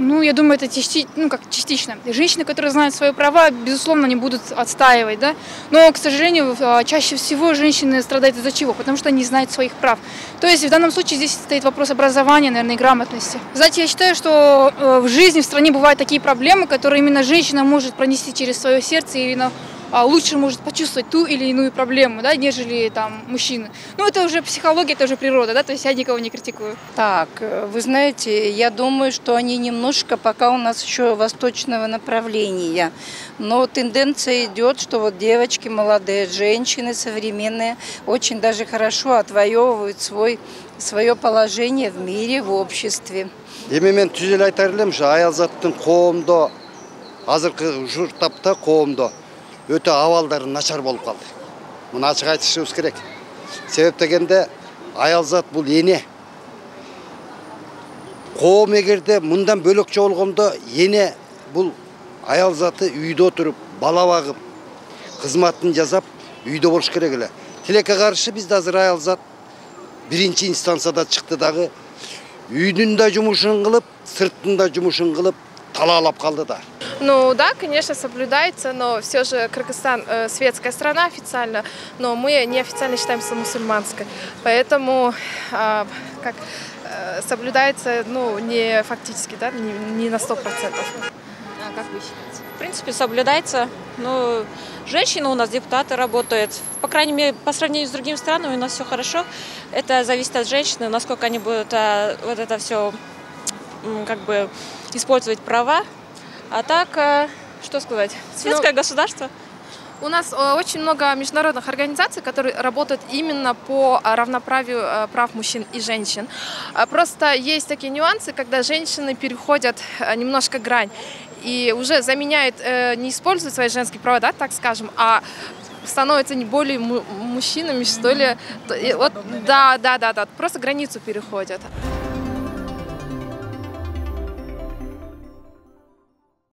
Ну, я думаю, это частично. Женщины, которые знают свои права, безусловно, не будут отстаивать, да. Но, к сожалению, чаще всего женщины страдают из-за чего? Потому что они не знают своих прав. То есть в данном случае здесь стоит вопрос образования, наверное, и грамотности. Знаете, я считаю, что в жизни, в стране бывают такие проблемы, которые именно женщина может пронести через свое сердце и именно лучше может почувствовать ту или иную проблему, да, нежели там мужчины. Ну, это уже психология, это уже природа, да, то есть я никого не критикую. Так, вы знаете, я думаю, что они немножко пока у нас еще восточного направления. Но тенденция идет, что вот девочки молодые, женщины современные очень даже хорошо отвоевывают свое положение в мире, в обществе. Мен түзел айтар элем, аялзаттын коомдо, азыркы ушул тапта коомдо өтө абалдары начар болуп калды. Муну ачык айтышыбыз керек. Себеп дегенде аялзат бул эне. Коом эгерде мындан бөлөкчө болгондо эне бул аялзаты үйдө отуруп, бала багып, кызматын жасап, үйдө болуш керек эле. Тилекке каршы бизде азыр аялзат биринчи инстанцияда чыкты дагы үйдүн да жумушун кылып, сырттын да жумушун кылып талаалап калды да. Ну да, конечно, соблюдается, но все же Кыргызстан светская страна официально, но мы неофициально считаемся мусульманской. Поэтому соблюдается, ну, не фактически, да, не на 100%. А как вы считаете? В принципе, соблюдается. Ну, женщины у нас, депутаты работают. По крайней мере, по сравнению с другими странами у нас все хорошо. Это зависит от женщины, насколько они будут вот это все как бы использовать права. А так, что сказать, светское государство. У нас очень много международных организаций, которые работают именно по равноправию прав мужчин и женщин. Просто есть такие нюансы, когда женщины переходят немножко грань и уже заменяют, не используют свои женские права, да, так скажем, а становятся не более мужчинами, что ли. Вот, да, просто границу переходят.